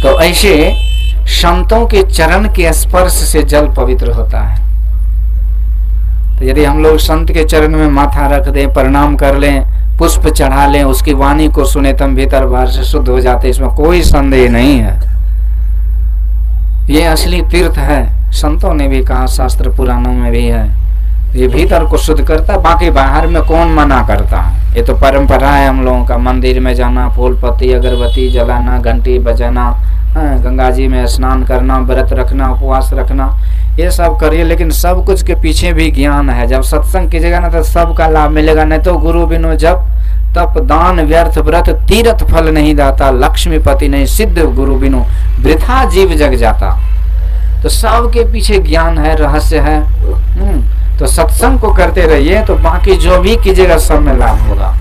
तो ऐसे संतों के चरण के स्पर्श से जल पवित्र होता है। तो यदि हम लोग संत के चरण में माथा रख दें, प्रणाम कर लें, पुष्प चढ़ा लें, उसकी वाणी को सुने, तम भीतर बाहर से शुद्ध हो जाते, इसमें कोई संदेह नहीं है। ये असली तीर्थ है। संतों ने भी कहा, शास्त्र पुराणों में भी है, ये भीतर को शुद्ध करता, बाकी बाहर में कौन मना करता है। ये तो परंपरा है हम लोगों का, मंदिर में जाना, फूल पत्ती अगरबत्ती जलाना, घंटी बजाना, गंगा जी में स्नान करना, व्रत रखना, उपवास रखना, ये सब करिए, लेकिन सब कुछ के पीछे भी ज्ञान है। जब सत्संग कीजिएगा ना तो सबका लाभ मिलेगा, नहीं तो गुरु बिनु जप तप दान व्यर्थ व्रत तीर्थ फल नहीं दाता, लक्ष्मीपति नहीं सिद्ध गुरु बिनु वृथा जीव जग जाता। तो सबके पीछे ज्ञान है, रहस्य है। तो सत्संग को करते रहिए, तो बाकी जो भी कीजिएगा सब में लाभ होगा,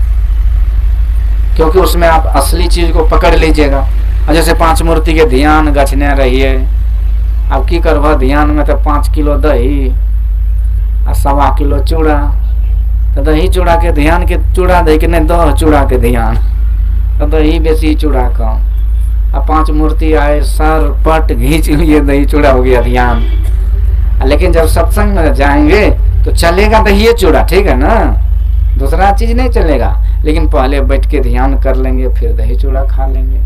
क्योंकि उसमें आप असली चीज को पकड़ लीजिएगा। जैसे पांच मूर्ति के ध्यान गछने रहिए, अब की करवा ध्यान में तो 5 किलो दही और 1.25 किलो चूड़ा, तो दही चूड़ा के ध्यान के चूड़ा दही के नहीं, 10 चूड़ा के ध्यान, तो दही बेसी चूड़ा कम। अब 5 मूर्ति आए, सर पट घींच लिए, दही चूड़ा हो गया ध्यान। लेकिन जब सत्संग में जाएंगे तो चलेगा दही चूड़ा, ठीक है ना, दूसरा चीज नहीं चलेगा। लेकिन पहले बैठ के ध्यान कर लेंगे, फिर दही चूड़ा खा लेंगे,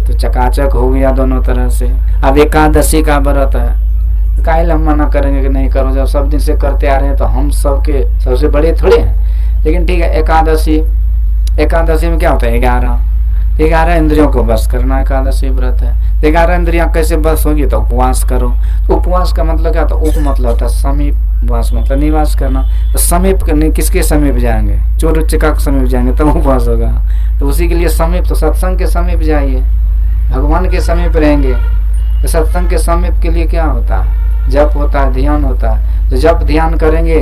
तो चकाचक हो गया दोनों तरह से। अब एकादशी का व्रत है, काहे हम मना करेंगे कि नहीं करो, जब सब दिन से करते आ रहे हैं तो हम सबके सबसे बड़े थोड़े हैं। लेकिन ठीक है, एकादशी में क्या होता है, 11 इंद्रियों को बस करना एकादशी व्रत है। 11 इंद्रियां कैसे बस होगी, तो उपवास करो। तो उपवास का मतलब क्या होता है, उप मतलब होता है समीप, वास मतलब निवास करना। तो समीप किसके समीप जाएंगे, चोर उच्चका के समीप जाएंगे तब उपवास होगा। तो उसी के लिए समीप, तो सत्संग के समीप जाइए, भगवान के समीप रहेंगे। तो सत्संग के समीप के लिए क्या होता है, जप होता है, ध्यान होता है। तो जब ध्यान करेंगे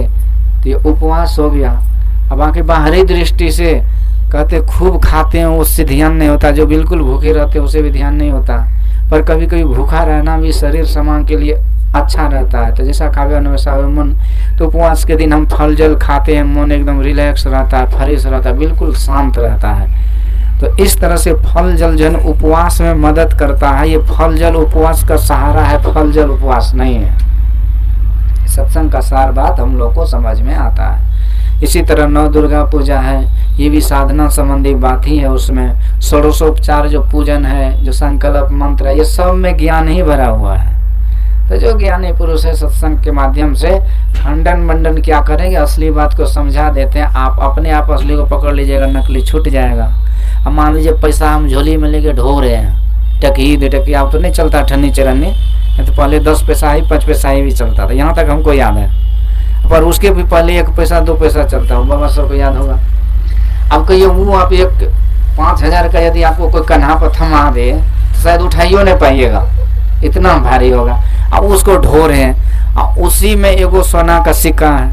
तो ये उपवास हो गया। अब बाकी बाहरी दृष्टि से कहते खूब खाते हैं उससे ध्यान नहीं होता, जो बिल्कुल भूखे रहते हैं उसे भी ध्यान नहीं होता। पर कभी कभी भूखा रहना भी शरीर समांग के लिए अच्छा रहता है। तो जैसा खावे वैसा मन। तो उपवास के दिन हम फल जल खाते हैं, मन एकदम रिलैक्स रहता है, फ्रेश रहता है, बिल्कुल शांत रहता है। तो इस तरह से फल जल जन उपवास में मदद करता है। ये फल जल उपवास का सहारा है, फल जल उपवास नहीं है। सत्संग का सार बात हम लोग को समझ में आता है। इसी तरह 9 दुर्गा पूजा है, ये भी साधना संबंधी बात ही है। उसमें षोडशोपचार जो पूजन है, जो संकल्प मंत्र है, ये सब में ज्ञान ही भरा हुआ है। तो जो ज्ञानी पुरुष है सत्संग के माध्यम से खंडन मंडन क्या करेंगे, असली बात को समझा देते हैं। आप अपने आप असली को पकड़ लीजिएगा, नकली छूट जाएगा। अब मान लीजिए पैसा हम झोली में लेके ढो रहे हैं, टकी आप तो नहीं चलता ठन्नी चरन्नी, नहीं तो पहले 10 पैसा ही 5 पैसा ही भी चलता था, यहाँ तक हमको याद है। पर उसके भी पहले 1 पैसा 2 पैसा चलता है, बाबा सबको याद होगा। अब कहिए वो आप 5,000 का यदि आपको कोई कन्हा पर थमा दे तो शायद उठाइयो नहीं पाइएगा, इतना भारी होगा। अब उसको ढो रहे हैं, उसी में एगो सोना का सिक्का है,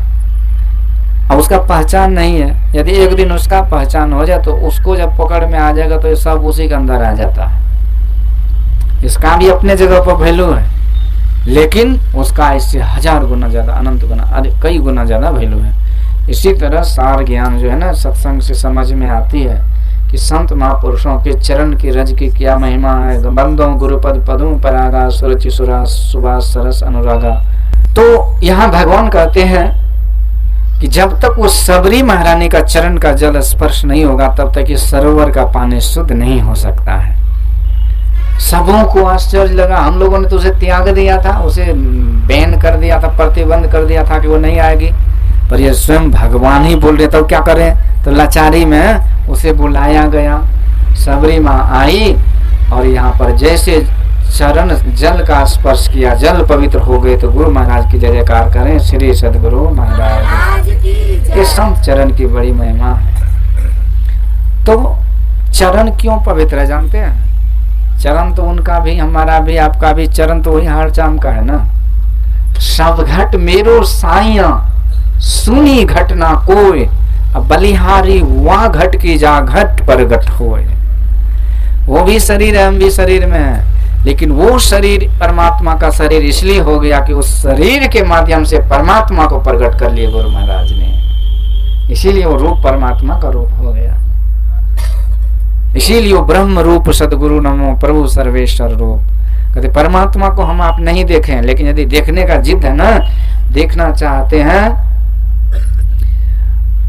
अब उसका पहचान नहीं है। यदि एक दिन उसका पहचान हो जाए तो उसको जब पकड़ में आ जाएगा तो ये सब उसी के अंदर आ जाता है। इसका भी अपने जगह पर वैल्यू है, लेकिन उसका इससे 1000 गुना ज्यादा, अनंत गुना, कई गुना ज्यादा वैल्यू है। इसी तरह सार ज्ञान जो है ना सत्संग से समझ में आती है कि संत महापुरुषों के चरण की रज की क्या महिमा है। बंदों गुरुपद पदों परागा सुरचि सुरा सुभाष सरस अनुरागा। तो यहाँ भगवान कहते हैं कि जब तक वो सबरी महारानी का चरण का जल स्पर्श नहीं होगा तब तक इस सरोवर का पानी शुद्ध नहीं हो सकता है। सबों को आश्चर्य लगा, हम लोगों ने तो उसे त्याग दिया था, उसे बैन कर दिया था, प्रतिबंध कर दिया था कि वो नहीं आएगी। पर ये स्वयं भगवान ही बोल रहे, तब क्या करें। तो लाचारी में उसे बुलाया गया, सबरी माँ आई और यहाँ पर जैसे चरण जल का स्पर्श किया, जल पवित्र हो गए। तो गुरु महाराज की जय जयकार करें, श्री सदगुरु महाराज के संत चरण की बड़ी महिमा है। तो चरण क्यों पवित्र है जानते हैं? चरण तो उनका भी, हमारा भी, आपका भी चरण तो वही हार चाम का है ना। सब घट मेरो साइया सुनी घटना कोय, अब बलिहारी वहाँ घट की जा घट पर घट होए। वो भी शरीर है, हम भी शरीर में है, लेकिन वो शरीर परमात्मा का शरीर इसलिए हो गया कि उस शरीर के माध्यम से परमात्मा को प्रकट कर लिए गुरु महाराज ने, इसीलिए वो रूप परमात्मा का रूप हो गया। इसीलिए वो ब्रह्म रूप सदगुरु नमो प्रभु सर्वेश्वर रूप। कहते परमात्मा को हम आप नहीं देखें, लेकिन यदि देखने का जिद है ना, देखना चाहते हैं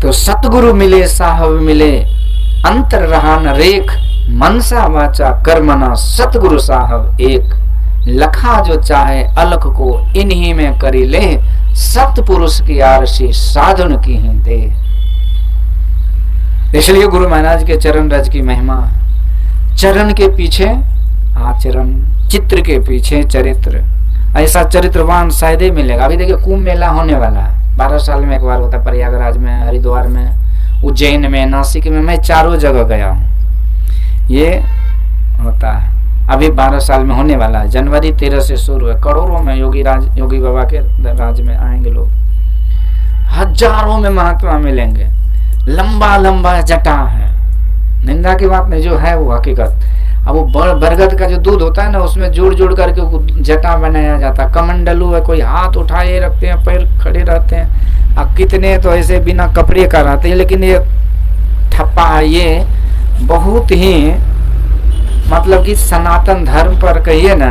तो सतगुरु मिले साहब मिले, अंतर रहा न रेख, मनसा वाचा कर्मना सतगुरु साहब एक। लखा जो चाहे अलख को इन्हीं में करी ले, सतपुरुष की आरसी साधन की ही दे। इसलिए गुरु महाराज के चरण रज की महिमा, चरण के पीछे आचरण, चित्र के पीछे चरित्र। ऐसा चरित्रवान शायद ही मिलेगा। अभी देखिए कुंभ मेला होने वाला है, 12 साल में एक बार होता है, प्रयागराज में, हरिद्वार में, उज्जैन में, नासिक में। मैं चारों जगह गया हूँ, ये होता है। अभी 12 साल में होने वाला है, जनवरी 13 से शुरू है। करोड़ों में योगी बाबा के राज में आएंगे लोग, हजारों में महात्मा मिलेंगे। लंबा लंबा जटा है, निंदा की बात नहीं, जो है वो हकीकत। अब वो बरगद का जो दूध होता है ना, उसमें जोड़ जोड़ करके जटा बनाया जाता है। कमंडलू है, कोई हाथ उठाए रखते हैं, पैर खड़े रहते हैं। अब कितने तो ऐसे बिना कपड़े का रहते हैं, लेकिन ये ठप्पा, ये बहुत ही मतलब कि सनातन धर्म पर कहिए ना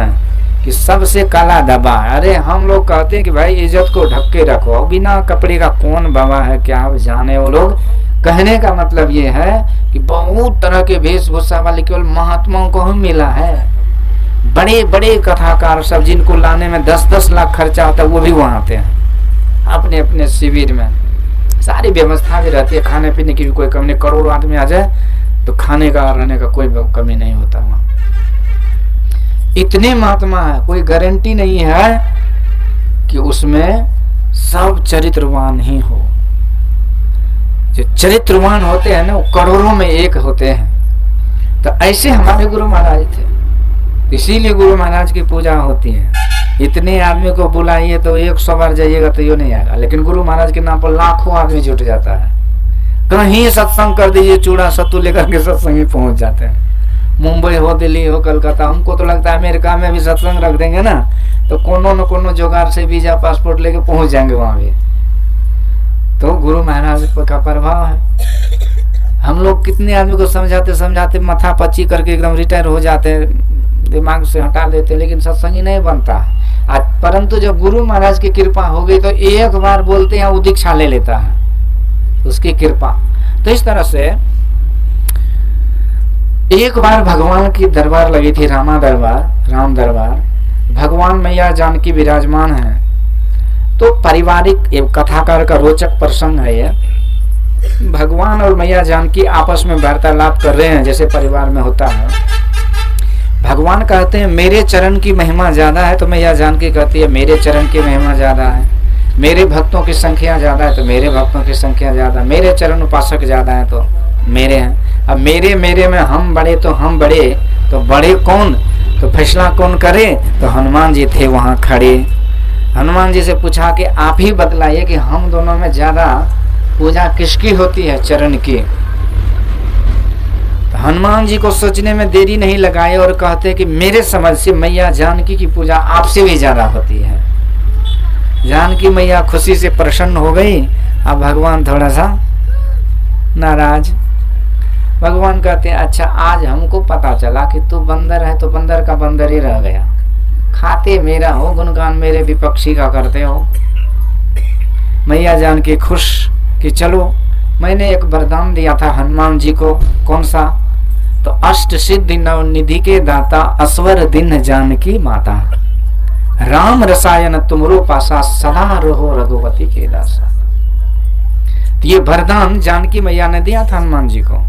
कि सबसे काला दबा। अरे हम लोग कहते हैं कि भाई इज्जत को ढक के रखो, बिना कपड़े का कौन बाबा है क्या आप जाने। वो लोग कहने का मतलब ये है कि बहुत तरह के वेशभूषा वाले केवल महात्माओं को ही मिला है। बड़े बड़े कथाकार सब, जिनको लाने में 10-10 लाख खर्चा होता है, वो भी वहां आते हैं अपने अपने शिविर में। सारी व्यवस्था भी रहती है, खाने पीने की भी कोई कमी नहीं। करोड़ों आदमी आ जाए तो खाने का रहने का कोई कमी नहीं होता वहां। इतने महात्मा है, कोई गारंटी नहीं है कि उसमें सब चरित्रवान ही हो। जो चरित्रवान होते हैं ना, वो करोड़ों में एक होते हैं। तो ऐसे हमारे गुरु महाराज थे, इसीलिए गुरु महाराज की पूजा होती है। इतने आदमी को बुलाइए तो 100 बार जाइएगा तो ये नहीं आएगा, लेकिन गुरु महाराज के नाम पर लाखों आदमी जुट जाता है। कहीं सत्संग कर दीजिए, चूड़ा सत्तू लेकर के सत्संग ही पहुंच जाते हैं। मुंबई हो, दिल्ली हो, कलकत्ता, हमको तो लगता है अमेरिका में भी सत्संग रख देंगे ना, तो कोनो न कोनो जुगाड़ से वीजा पासपोर्ट लेके पहुंच जाएंगे वहां भी। तो गुरु महाराज का प्रभाव है। हम लोग कितने आदमी को समझाते समझाते माथा पच्ची करके एकदम रिटायर हो जाते हैं, दिमाग से हटा देते, लेकिन सत्संग ही नहीं बनता। परंतु जब गुरु महाराज की कृपा हो गई तो एक बार बोलते हैं वो दीक्षा ले लेता है, उसकी कृपा। तो इस तरह से एक बार भगवान की दरबार लगी थी, राम दरबार। भगवान मैया जानकी विराजमान है। तो पारिवारिक एवं कथाकार का रोचक प्रसंग है यह। भगवान और मैया जानकी आपस में वार्तालाप कर रहे हैं, जैसे परिवार में होता है। भगवान कहते हैं मेरे चरण की महिमा ज्यादा है, तो मैया जानकी कहती है मेरे चरण की महिमा ज्यादा है। मेरे भक्तों की संख्या ज्यादा है तो मेरे भक्तों की संख्या ज्यादा, मेरे चरण उपासक ज्यादा है तो मेरे हैं। अब मेरे में हम बड़े तो हम बड़े, तो बड़े कौन, तो फैसला कौन करे, तो हनुमान जी थे वहां खड़े। हनुमान जी से पूछा कि आप ही बतलाइए कि हम दोनों में ज्यादा पूजा किसकी होती है, चरण की। तो हनुमान जी को सोचने में देरी नहीं लगाए और कहते कि मेरे समझ से मैया जानकी की पूजा आपसे भी ज्यादा होती है। जानकी मैया खुशी से प्रसन्न हो गई। अब भगवान थोड़ा सा नाराज। भगवान कहते हैं अच्छा आज हमको पता चला कि तू बंदर है, तो बंदर का बंदर ही रह गया। खाते मेरा हो, गुणगान मेरे विपक्षी का करते हो। मैया जानकी खुश कि चलो मैंने एक वरदान दिया था हनुमान जी को, कौन सा, तो अष्ट सिद्धि नव निधि के दाता, अस्वर दिन जानकी माता, राम रसायन तुमरो पासा, सदा रहो रघुपति के दासा। तो ये वरदान जानकी मैया ने दिया था हनुमान जी को।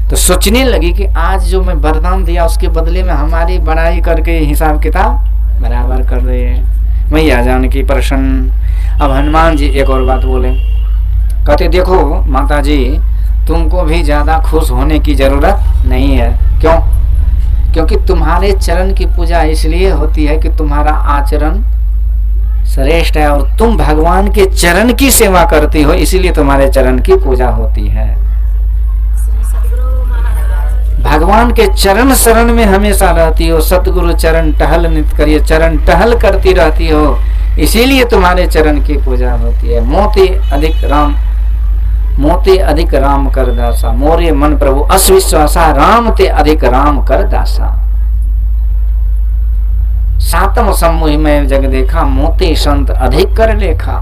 तो सोचने लगी कि आज जो मैं वरदान दिया उसके बदले में हमारी बड़ाई करके हिसाब किताब बराबर कर रहे हैं। मैया जानकी प्रसन्न। अब हनुमान जी एक और बात बोले, कहते देखो माता जी तुमको भी ज्यादा खुश होने की जरूरत नहीं है। क्यों? क्योंकि तुम्हारे चरण की पूजा इसलिए होती है कि तुम्हारा आचरण श्रेष्ठ है और तुम भगवान के चरण की सेवा करती हो, इसीलिए तुम्हारे चरण की पूजा होती है। भगवान के चरण शरण में हमेशा रहती हो, सतगुरु चरण टहल नित करिए, चरण टहल करती रहती हो, इसीलिए तुम्हारे चरण की पूजा होती है। मोती अधिक राम मोते अधिक राम कर दासा, मोरे मन प्रभु अविश्वासा, राम ते अधिक राम कर दासा। सातम समूह में जग देखा, मोते संत अधिक कर लेखा।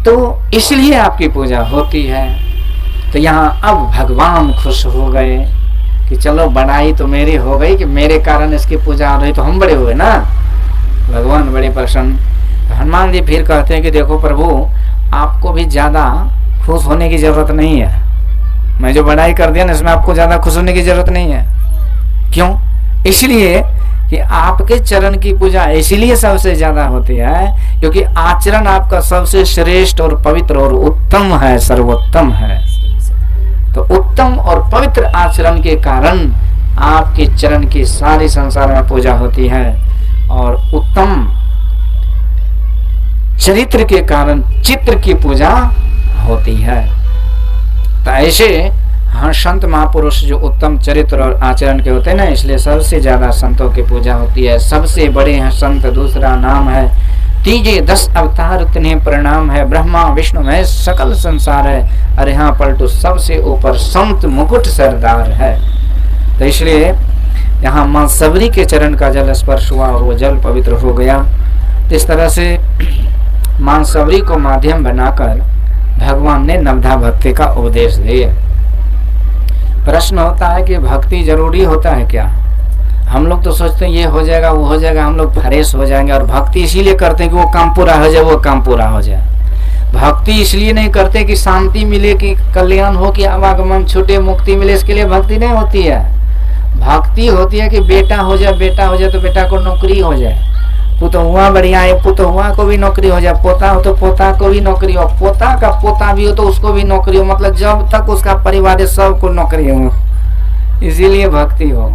तो इसलिए आपकी पूजा होती है। तो यहाँ अब भगवान खुश हो गए कि चलो बड़ाई तो मेरी हो गई कि मेरे कारण इसकी पूजा हो रही, तो हम बड़े हुए ना, भगवान बड़े प्रसन्न। हनुमान जी फिर कहते हैं कि देखो प्रभु, आपको भी ज्यादा खुश होने की जरूरत नहीं है। मैं जो बड़ाई कर दिया ना, इसमें आपको ज्यादा खुश होने की जरूरत नहीं है। क्यों? इसलिए कि आपके चरण की पूजा इसीलिए सबसे ज्यादा होती है क्योंकि आचरण आपका सबसे श्रेष्ठ और पवित्र और उत्तम है, सर्वोत्तम है। तो उत्तम और पवित्र आचरण के कारण आपके चरण की सारी संसार में पूजा होती है, और उत्तम चरित्र के कारण चित्र की पूजा होती है। तो ऐसे हाँ, संत महापुरुष जो उत्तम चरित्र और आचरण के होते हैं ना, इसलिए सबसे ज्यादा संतों की पूजा होती है। सबसे बड़े हैं संत, दूसरा नाम है, तीजे 10 अवतार उतने प्रणाम है, ब्रह्मा विष्णु में सकल संसार है, अरे हाँ पलटू सबसे ऊपर संत मुकुट सरदार है। तो इसलिए यहाँ मां सबरी के चरण का जल स्पर्श हुआ और वो जल पवित्र हो गया। इस तरह से मां सबरी को माध्यम बनाकर भगवान ने नवधा भक्ति का उपदेश दिया। प्रश्न होता है कि भक्ति जरूरी होता है क्या? हम लोग तो सोचते हैं ये हो जाएगा वो हो जाएगा, हम लोग फ्रेश हो जाएंगे, और भक्ति इसीलिए करते हैं कि वो काम पूरा हो जाए, वो काम पूरा हो जाए। भक्ति इसलिए नहीं करते कि शांति मिले, कि कल्याण हो, कि आवागमन छूटे, मुक्ति मिले, इसके लिए भक्ति नहीं होती है। भक्ति होती है कि बेटा हो जाए, बेटा हो जाए तो बेटा को नौकरी हो जाए, पुतहुआ बढ़िया है, पुतहुआ को भी नौकरी हो जाए, पोता हो तो पोता को भी नौकरी हो, पोता का पोता भी हो तो उसको भी नौकरी हो, मतलब जब तक उसका परिवार है सबको नौकरी हो, इसीलिए भक्ति हो।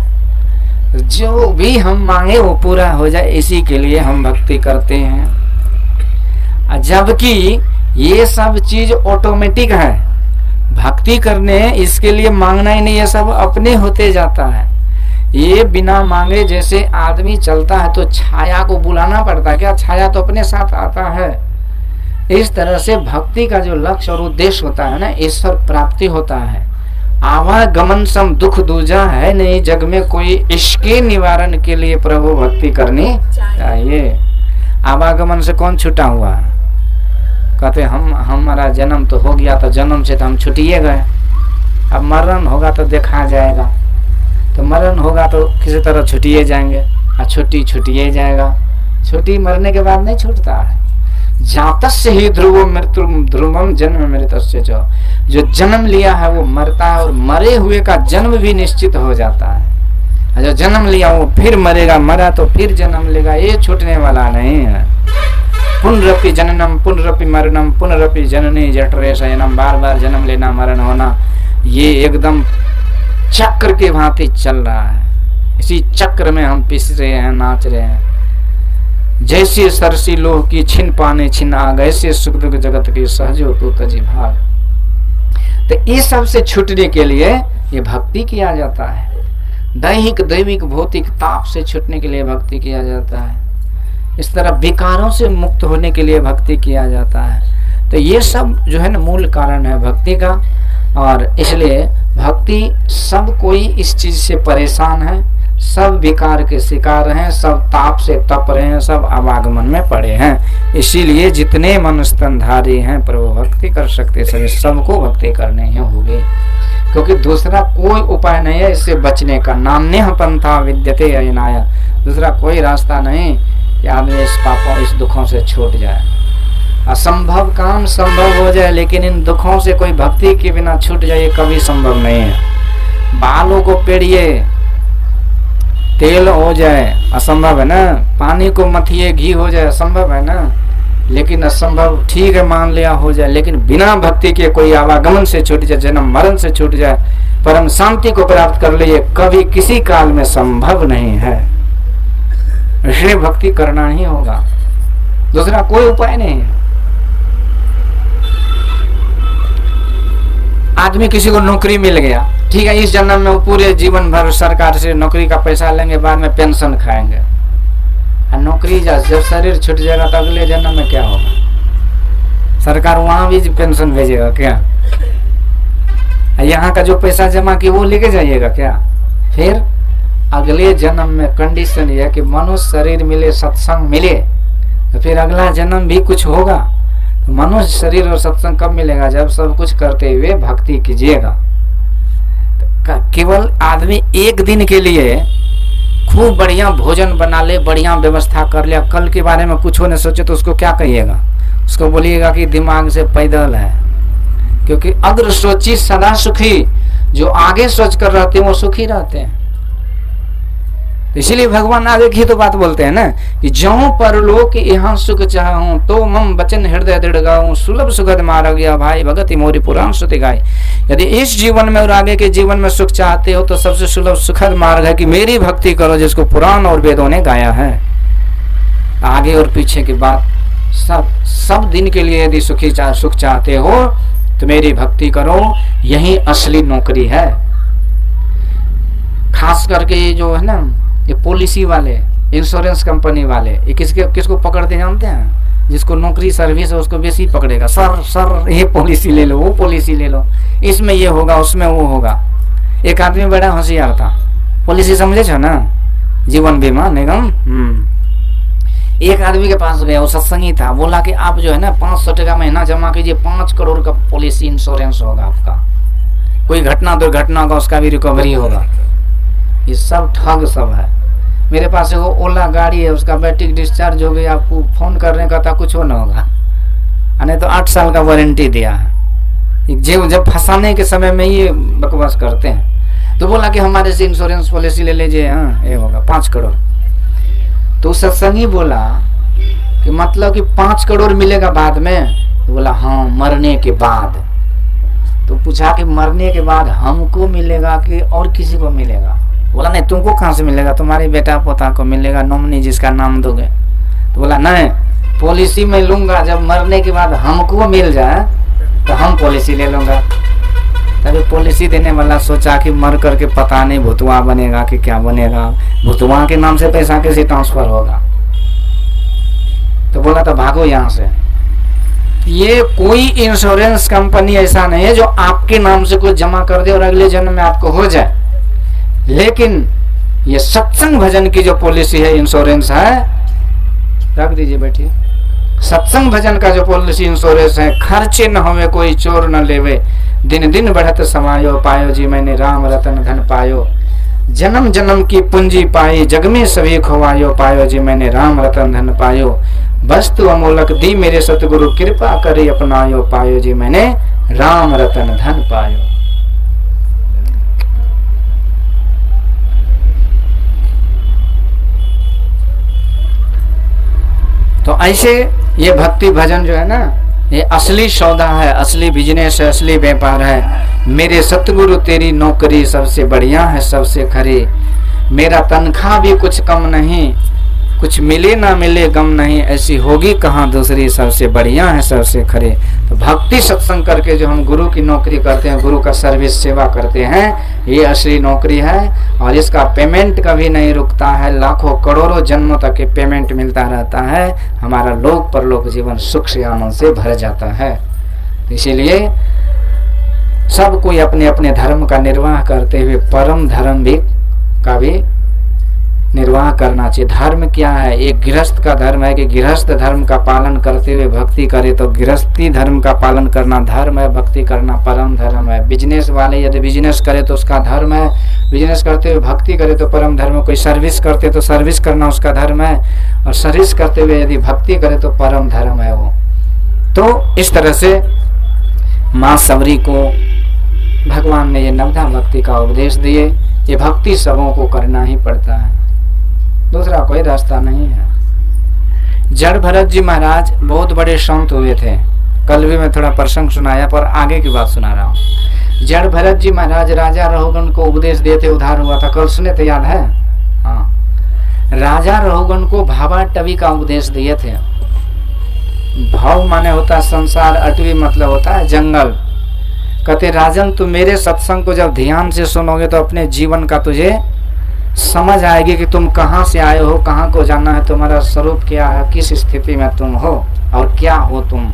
जो भी हम मांगे वो पूरा हो जाए, इसी के लिए हम भक्ति करते हैं। जबकि ये सब चीज ऑटोमेटिक है, भक्ति करने इसके लिए मांगना ही नहीं, ये सब अपने होते जाता है। ये बिना मांगे जैसे आदमी चलता है तो छाया को बुलाना पड़ता है क्या? छाया तो अपने साथ आता है। इस तरह से भक्ति का जो लक्ष्य और उद्देश्य होता है ना, ईश्वर प्राप्ति होता है। आवागमन सम दुख दूजा है नहीं जग में कोई, इसके निवारण के लिए प्रभु भक्ति करनी चाहिए। आवागमन से कौन छूटा हुआ? कहते हमारा जन्म तो हो गया, तो जन्म से तो हम छूटिए गए, अब मरण होगा तो देखा जाएगा, तो मरण होगा तो किसी तरह छूटिए जाएंगे, और छूटिए जाएगा। छुट्टी मरने के बाद नहीं छूटता है। जातस्य ही ध्रुवो मृत्यु ध्रुवम जन्म मृतस्य च, जो जन्म लिया है वो मरता है, और मरे हुए का जन्म भी निश्चित हो जाता है। जो जन्म लिया वो फिर मरेगा, मरा तो फिर जन्म लेगा, ये छूटने वाला नहीं है। पुनरपि जननम पुनरपि मरणम पुनरपि जननी जठरे शयनम, बार बार जन्म लेना मरण होना, ये एकदम चक्र के भांति चल रहा है। इसी चक्र में हम पिस रहे हैं, नाच रहे हैं। जैसे सरसी लोह की छिन पाने छिन आग, ऐसे सुख दुख जगत की सहजो तू तजी भाग। तो इस सब से छूटने के लिए ये भक्ति किया जाता है। दैहिक दैविक भौतिक ताप से छूटने के लिए भक्ति किया जाता है। इस तरह विकारों से मुक्त होने के लिए भक्ति किया जाता है। तो ये सब जो है ना मूल कारण है भक्ति का। और इसलिए भक्ति, सब कोई इस चीज से परेशान है, सब विकार के शिकार हैं, सब ताप से तप रहे हैं, सब आवागमन में पड़े हैं। इसीलिए जितने मनुस्तनधारी हैं प्रभु भक्ति कर सकते सभी सबको भक्ति करने ही होगी, क्योंकि दूसरा कोई उपाय नहीं है इससे बचने का। नान्यः पंथा विद्यते अयनाय, दूसरा कोई रास्ता नहीं कि आदमी इस पापों इस दुखों से छूट जाए। असंभव काम संभव हो जाए, लेकिन इन दुखों से कोई भक्ति के बिना छूट जाए कभी संभव नहीं है। बालों को पेड़िए तेल हो जाए, असंभव है ना। पानी को मथिए घी हो जाए, असंभव है ना। लेकिन असंभव ठीक है मान लिया हो जाए, लेकिन बिना भक्ति के कोई आवागमन से छूट जाए, जन्म मरण से छूट जाए, परम शांति को प्राप्त कर ले, कभी किसी काल में संभव नहीं है। इसलिए भक्ति करना ही होगा, दूसरा कोई उपाय नहीं है। आदमी किसी को नौकरी मिल गया, ठीक है, इस जन्म में वो पूरे जीवन भर सरकार से नौकरी का पैसा लेंगे, बाद में पेंशन खाएंगे। और नौकरी जब शरीर छूट जाएगा तो अगले जन्म में क्या होगा? सरकार वहां भी पेंशन भेजेगा क्या? यहाँ का जो पैसा जमा किया वो लेके जाइएगा क्या? फिर अगले जन्म में कंडीशन यह कि मनुष्य शरीर मिले, सत्संग मिले, तो फिर अगला जन्म भी कुछ होगा। तो मनुष्य शरीर और सत्संग कब मिलेगा? जब सब कुछ करते हुए भक्ति कीजिएगा। केवल आदमी एक दिन के लिए खूब बढ़िया भोजन बना ले, बढ़िया व्यवस्था कर लिया, कल के बारे में कुछ न सोचे तो उसको क्या कहिएगा? उसको बोलिएगा कि दिमाग से पैदल है। क्योंकि अग्र सोची सदा सुखी, जो आगे सोच कर रहते हैं वो सुखी रहते हैं। इसीलिए भगवान आगे की तो बात बोलते हैं ना कि ज्यों परलोक यहाँ सुख चाहूं तो मम वचन हृदय दृढ़ गाऊं, सुलभ सुखद मार्ग गया भाई भगति मोरी पुराण श्रुति गाय। यदि इस जीवन में और आगे के जीवन में सुख चाहते हो तो सबसे सुलभ सुखद मार्ग है कि मेरी भक्ति करो, जिसको पुराण और वेदों ने गाया है। आगे और पीछे की बात सब दिन के लिए यदि सुख चाहते हो तो मेरी भक्ति करो, यही असली नौकरी है। खास करके ये जो है ना, ये पॉलिसी वाले, इंश्योरेंस कंपनी वाले, ये किसको पकड़ते जानते हैं? जिसको नौकरी सर्विस है उसको बेसी पकड़ेगा। सर ये पॉलिसी ले लो, वो पॉलिसी ले लो, इसमें ये होगा, उसमें वो होगा। एक आदमी बड़ा होशियार था, पॉलिसी समझे छो ना, जीवन बीमा निगम। एक आदमी के पास गया, वो सत्संगी था, बोला कि आप जो है ना 500 टका महीना जमा कीजिए, 5 करोड़ का पॉलिसी इंश्योरेंस होगा आपका, कोई घटना दुर्घटना होगा उसका भी रिकवरी होगा। ये सब ठग सब है। मेरे पास वो ओला गाड़ी है, उसका बैटरी डिस्चार्ज हो गई, आपको फोन करने का था, कुछ ना होगा, नहीं तो 8 साल का वारंटी दिया है। जब फंसाने के समय में ये बकवास करते हैं। तो बोला कि हमारे से इंश्योरेंस पॉलिसी ले लीजिए, हाँ ये होगा 5 करोड़। तो सत्संगी बोला कि मतलब कि 5 करोड़ मिलेगा बाद में? तो बोला हाँ, मरने के बाद। तो पूछा कि मरने के बाद हमको मिलेगा कि और किसी को मिलेगा? बोला नहीं, तुमको कहाँ से मिलेगा, तुम्हारे बेटा पोता को मिलेगा, नॉमिनी जिसका नाम दोगे। तो बोला नहीं, पॉलिसी में लूंगा, जब मरने के बाद हमको मिल जाए तो हम पॉलिसी ले लूंगा। तभी पॉलिसी देने वाला सोचा कि मर करके पता नहीं भुतवा बनेगा कि क्या बनेगा, भुतवा के नाम से पैसा कैसे ट्रांसफर होगा। तो बोला तो भागो यहाँ से। ये कोई इंश्योरेंस कंपनी ऐसा नहीं है जो आपके नाम से कुछ जमा कर दे और अगले जन्म में आपको हो जाए। लेकिन ये सत्संग भजन की जो पॉलिसी है, इंश्योरेंस है, रख दीजिए बैठिए। सत्संग भजन का जो पॉलिसी इंश्योरेंस है, खर्चे न होवे कोई चोर न लेवे, दिन दिन बढ़त समायो पायो जी मैंने राम रतन धन पायो, जन्म जन्म की पूंजी पाई जग में सभी खोवायो पायो जी मैंने राम रतन धन पायो, वस्तु अमोलक दी मेरे सतगुरु कृपा करे अपनायो पायो जी मैंने राम रतन धन पायो। तो ऐसे ये भक्ति भजन जो है ना, ये असली सौदा है, असली बिजनेस है, असली व्यापार है। मेरे सतगुरु तेरी नौकरी सबसे बढ़िया है, सबसे खरी, मेरा तनख्वाह भी कुछ कम नहीं, कुछ मिले ना मिले गम नहीं, ऐसी होगी कहाँ दूसरी, सबसे बढ़िया है सबसे खरे। तो भक्ति सत्संग करके जो हम गुरु की नौकरी करते हैं, गुरु का सर्विस सेवा करते हैं, ये असली नौकरी है और इसका पेमेंट कभी नहीं रुकता है। लाखों करोड़ों जन्मों तक के पेमेंट मिलता रहता है। हमारा लोक परलोक जीवन सुख से आनंद से भर जाता है। इसीलिए सब कोई अपने अपने धर्म का निर्वाह करते हुए परम धर्म भी का भी निर्वाह करना चाहिए। धर्म क्या है? एक गृहस्थ का धर्म है कि गृहस्थ धर्म का पालन करते हुए भक्ति करे तो गृहस्थी धर्म का पालन करना धर्म है, भक्ति करना परम धर्म है। बिजनेस वाले यदि बिजनेस करे तो उसका धर्म है, बिजनेस करते हुए भक्ति करे तो परम धर्म है। कोई सर्विस करते तो सर्विस करना उसका धर्म है, और सर्विस करते हुए यदि भक्ति करे तो परम धर्म है वो। तो इस तरह से माँ सबरी को भगवान ने ये नवधा भक्ति का उपदेश दिए। ये भक्ति सबों को करना ही पड़ता है, दूसरा कोई रास्ता नहीं है। जड़ भरत जी महाराज बहुत बड़े संत हुए थे। कल भी मैं थोड़ा प्रसंग सुनाया, पर आगे की बात सुना रहा हूँ। जड़ भरत जी महाराज राजा रहुगण को उपदेश देते उद्धार हुआ था, कल सुने तो याद है? हाँ, राजा रहुगण को भावाटवी का उपदेश दिए थे। भाव माने होता संसार, अटवी मतलब होता है जंगल। कहते राजन तू मेरे सत्संग को जब ध्यान से सुनोगे तो अपने जीवन का तुझे समझ आएगी कि तुम कहाँ से आए हो, कहाँ को जाना है, तुम्हारा स्वरूप क्या है, किस स्थिति में तुम हो और क्या हो तुम।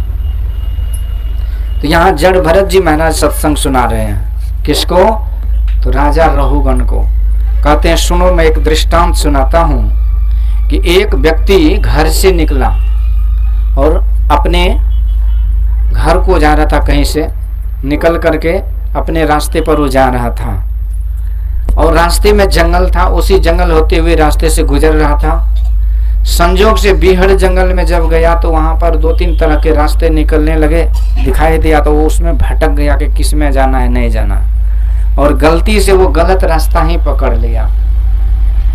तो यहाँ जड़ भरत जी महाराज सत्संग सुना रहे हैं। किसको? तो राजा रहुगण को। कहते हैं सुनो, मैं एक दृष्टांत सुनाता हूं कि एक व्यक्ति घर से निकला और अपने घर को जा रहा था, कहीं से निकल करके अपने रास्ते पर वो जा रहा था और रास्ते में जंगल था। उसी जंगल होते हुए रास्ते से गुजर रहा था। संजोग से बीहड़ जंगल में जब गया तो वहां पर 2-3 तरह के रास्ते निकलने लगे, दिखाई दिया तो वो उसमें भटक गया कि किस में जाना है नहीं जाना, और गलती से वो गलत रास्ता ही पकड़ लिया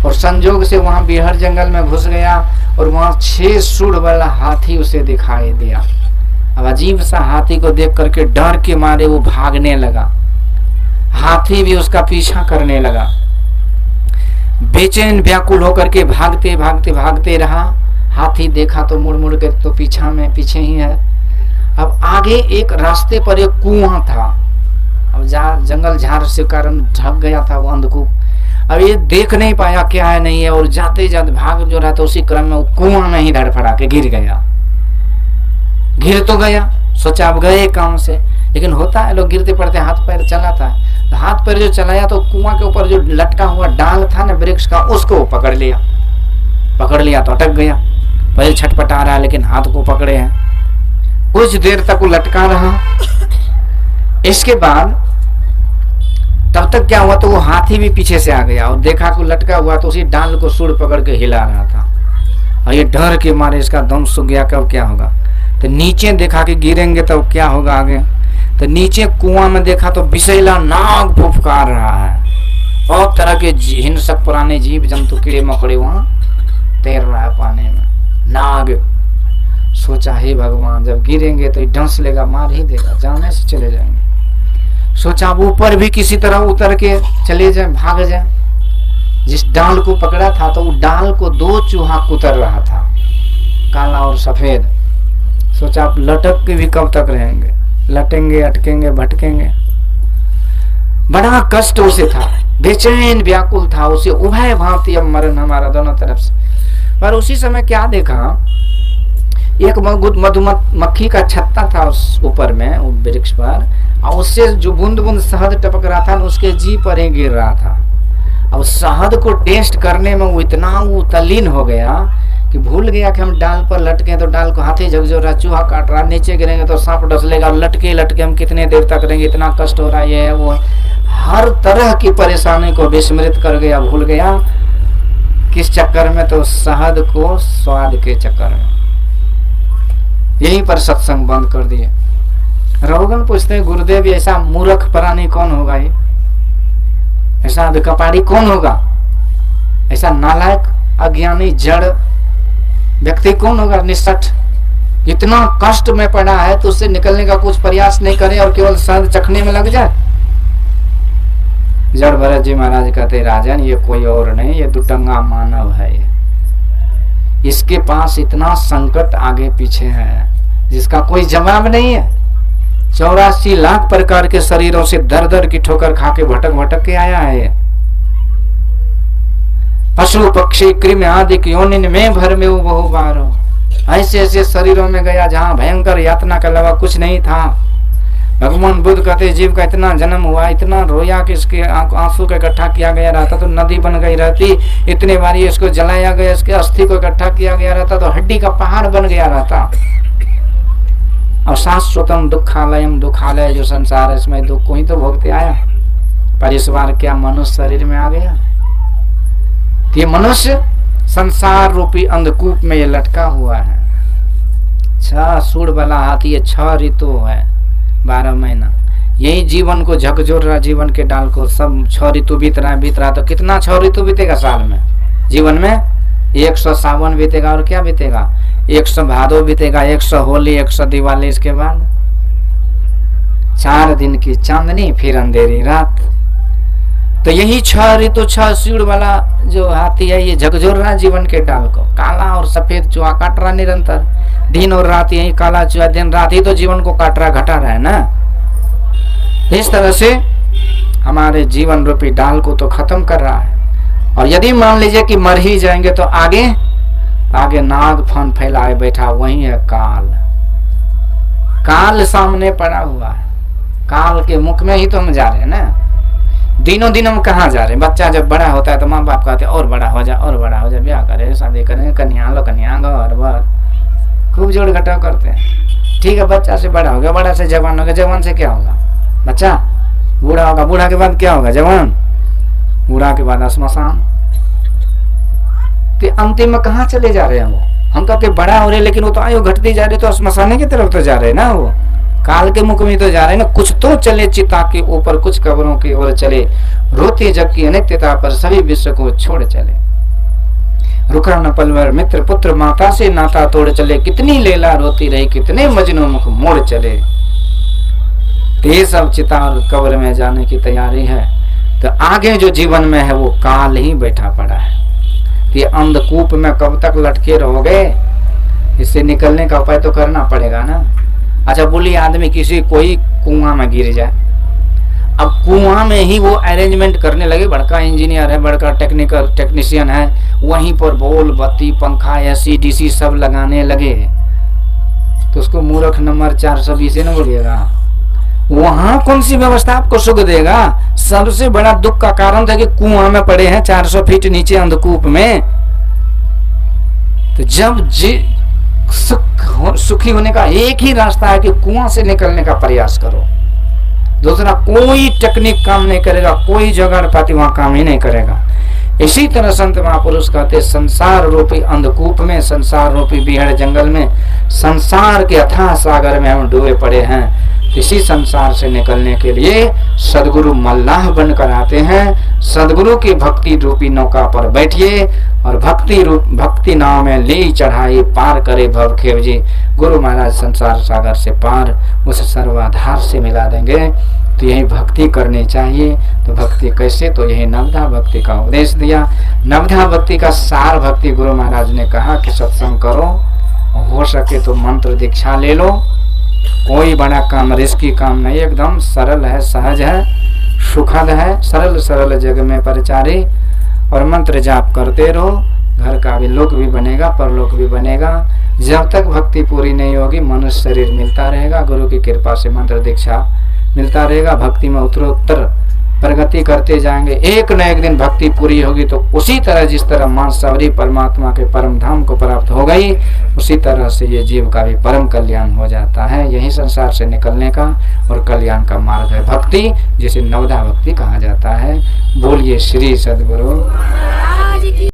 और संजोग से वहां बीहड़ जंगल में घुस गया और वहां 6 सूंड वाला हाथी उसे दिखाई दिया। अब अजीब सा हाथी को देख करके डर के मारे वो भागने लगा, हाथी भी उसका पीछा करने लगा। बेचैन व्याकुल होकर के भागते भागते भागते रहा। हाथी देखा तो मुड़ मुड़ के तो पीछे ही है। अब आगे एक रास्ते पर एक कुआं था। अब जंगल झाड़ से कारण ढक गया था वो अंधकूप। अब ये देख नहीं पाया क्या है नहीं है, और जाते जाते भाग जो रहा था उसी क्रम में वो कुआं में ही धड़फड़ा के गिर गया। गिर तो गया, सोचा अब गए काम से, लेकिन होता है लोग गिरते पड़ते हाथ पैर चलाता है। तो हाथ पैर जो चलाया तो कुआं के ऊपर जो लटका हुआ डाल था ना वृक्ष का, उसको पकड़ लिया तो अटक गया। पहले छटपटा रहा लेकिन हाथ को पकड़े हैं। कुछ देर तक वो लटका रहा। इसके बाद तब तक क्या हुआ, तो वो हाथी भी पीछे से आ गया और देखा कि लटका हुआ तो उसी डाल को सूंड पकड़ के हिला रहा था। और ये डर के मारे इसका दम सूख गया, कब क्या होगा। तो नीचे देखा कि गिरेंगे तब क्या होगा आगे। तो नीचे कुआं में देखा तो विषैला नाग फुफकार रहा है। बहुत तरह के हिंसक पुराने जीव जंतु कीड़े मकोड़े वहां तैर रहा है पानी में। नाग सोचा हे भगवान, जब गिरेंगे तो डंस लेगा, मार ही देगा, जाने से चले जाएंगे। सोचा अब ऊपर भी किसी तरह उतर के चले जाए, भाग जाए। जिस डाल को पकड़ा था तो वो डाल को 2 चूहा कुतर रहा था, काला और सफेद। सोचा आप लटक के भी कब तक रहेंगे, लटेंगे अटकेंगे भटकेंगे। बड़ा कष्ट उसे था, बेचैन व्याकुल था उसे, उभय भांति अब मरण हमारा दोनों तरफ से। पर उसी समय क्या देखा, एक मधुमक्खी का छत्ता था उस ऊपर में वृक्ष पर, और उससे जो बूंद बूंद शहद टपक रहा था उसके जी पर ही गिर रहा था। अब शहद को टेस्ट करने में वो इतना तल्लीन हो गया कि भूल गया कि हम डाल पर लटके तो डाल को हाथी झकझोर रहा, चूहा काट रहा, नीचे गिरेंगे तो सांप डस लेगा, और लटके लटके हम कितने देर तक रहेंगे, इतना कष्ट हो रहा है, ये है वो। हर तरह की परेशानी को विस्मृत कर गया, भूल गया। किस चक्कर में, तो शहद को स्वाद के चक्कर में। यहीं पर सत्संग बंद कर दिए। रहुगण पूछते हैं गुरुदेव ऐसा मूर्ख प्राणी कौन होगा, ये ऐसा कपाड़ी कौन होगा, ऐसा नालायक अज्ञानी जड़ व्यक्ति कौन होगा, निष्ठ इतना कष्ट में पड़ा है तो उससे निकलने का कुछ प्रयास नहीं करे और केवल शहद चखने में लग जाए। जड़ भरत जी महाराज कहते राजन ये कोई और नहीं, ये दुटंगा मानव है। इसके पास इतना संकट आगे पीछे है जिसका कोई जवाब नहीं है। 84 लाख प्रकार के शरीरों से दर दर की ठोकर खा के भटक के आया है। पशु पक्षी कृमि आदि योनिन में भर में वो बहु बार हो, ऐसे ऐसे शरीरों में गया जहां भयंकर यातना के अलावा कुछ नहीं था। भगवान बुद्ध कहते जीव का इतना जन्म हुआ, इतना रोया कि इसके आंसू को इकट्ठा किया गया रहता तो नदी बन गई रहती, इतने बारी इसको जलाया गया, इसके अस्थि को इकट्ठा किया गया रहता तो हड्डी का पहाड़ बन गया रहता। और शाश्वतम दुखालयम, दुखालय जो संसार है इसमें दुख को ही तो भोगते आया, पर इस बार क्या मनुष्य शरीर में आ गया। ये मनुष्य संसार रूपी अंधकूप में ये लटका हुआ है। 6 सूंड वाला हाथी, ये 6 ऋतु है, 12 महीना यही जीवन को झकझोर रहा, जीवन के डाल को सब 6 ऋतु बीत रहा तो कितना 6 ऋतु बीतेगा साल में, जीवन में 100 सावन बीतेगा और क्या बीतेगा, 100 भादो बीतेगा, 100 होली, 100 दिवाली, इसके बाद 4 दिन की चांदनी, फिर अंधेरी रात। तो यही 6 ऋतु 6 सूंड वाला जो हाथी है ये झकझोर रहा जीवन के डाल को, काला और सफेद चूहा काट रहा निरंतर, दिन और रात यही काला चूहा, दिन रात ही तो जीवन को काट रहा घटा रहा है ना। इस तरह से हमारे जीवन रूपी डाल को तो खत्म कर रहा है। और यदि मान लीजिए कि मर ही जाएंगे तो आगे नाग फन फैलाए बैठा, वही है काल। काल सामने पड़ा हुआ है, काल के मुख में ही तो हम जा रहे हैं ना। दिनों दिन हम कहाँ जा रहे हैं? बच्चा जब बड़ा होता है तो माँ बाप कहते हैं और बड़ा हो जा, और बड़ा हो जा, ब्याह करे, शादी करें, कन्या लो, कन्या घर बार, खूब जोड़ घटाव करते हैं। ठीक है, बच्चा से बड़ा हो गया, बड़ा से जवान हो गया, जवान से क्या होगा? बच्चा। बूढ़ा होगा, बूढ़ा के बाद क्या होगा? जवान। बूढ़ा के बाद श्मशान। तो अंतिम में कहाँ चले जा रहे हैं वो? हम कहते बड़ा हो रहे, लेकिन वो तो आयु घटती जा रही, तो श्मशाने की तरफ तो जा रहे ना, वो काल के मुख में तो जा रहे ना। कुछ तो चले चिता के ऊपर, कुछ कब्रों की ओर चले, रोते जग की अनित्यता पर सभी विश्व को छोड़ चले। रुका न पलवर मित्र पुत्र, माता से नाता तोड़ चले, कितनी लैला रोती रही, कितने मजनू मुख मोड़ चले। ते सब चिता और कब्र में जाने की तैयारी है। तो आगे जो जीवन में है वो काल ही बैठा पड़ा है। ये अंधकूप में कब तक लटके रहोगे? इससे निकलने का उपाय तो करना पड़ेगा ना। अच्छा बोलिए, आदमी किसी कोई कुआं में गिर जाए, अब कुआं में ही वो अरेंजमेंट करने लगे, बड़का इंजीनियर है, बड़का टेक्नीशियन है, वहीं पर बोल बत्ती पंखा एसी डीसी सब लगाने लगे, तो उसको मूर्ख नंबर 420 न बोलिएगा। वहां कौन सी व्यवस्था आपको सुख देगा? सबसे बड़ा दुख का कारण था कि कुआं में पड़े हैं 400 फीट नीचे अंधकूप में। तो जब सुखी होने का एक ही रास्ता है कि कुआं से निकलने का प्रयास करो। दूसरा कोई टेक्निक काम नहीं करेगा, कोई जुगाड़ पाती वहां काम ही नहीं करेगा। इसी तरह संत महापुरुष कहते, संसार रूपी अंधकूप में, संसार रूपी बिहड़ जंगल में, संसार के अथाह सागर में हम डूबे पड़े हैं। इसी संसार से निकलने के लिए सदगुरु मल्लाह बनकर आते हैं। सदगुरु की भक्ति रूपी नौका पर बैठिए और भक्ति नाव में ले चढ़ाई, पार करे भव खेव जी। गुरु महाराज संसार सागर से पार उस सर्वाधार से मिला देंगे। तो यही भक्ति करनी चाहिए। तो भक्ति कैसे? तो यही नवधा भक्ति का उपदेश दिया। नवधा भक्ति का सार भक्ति गुरु महाराज ने कहा कि सत्संग करो, हो सके तो मंत्र दीक्षा ले लो। कोई बड़ा काम, रिस्की काम नहीं, एकदम सरल है, सहज है, सुखद है, सरल सरल जग में परिचारी। और मंत्र जाप करते रहो, घर का भी लोक भी बनेगा, परलोक भी बनेगा। जब तक भक्ति पूरी नहीं होगी मनुष्य शरीर मिलता रहेगा, गुरु की कृपा से मंत्र दीक्षा मिलता रहेगा, भक्ति में उत्तरोत्तर प्रगति करते जाएंगे। एक न एक दिन भक्ति पूरी होगी तो उसी तरह जिस तरह मां सबरी परमात्मा के परम धाम को प्राप्त हो गई, उसी तरह से ये जीव का भी परम कल्याण हो जाता है। यही संसार से निकलने का और कल्याण का मार्ग है भक्ति, जिसे नवधा भक्ति कहा जाता है। बोलिए श्री सद्गुरु।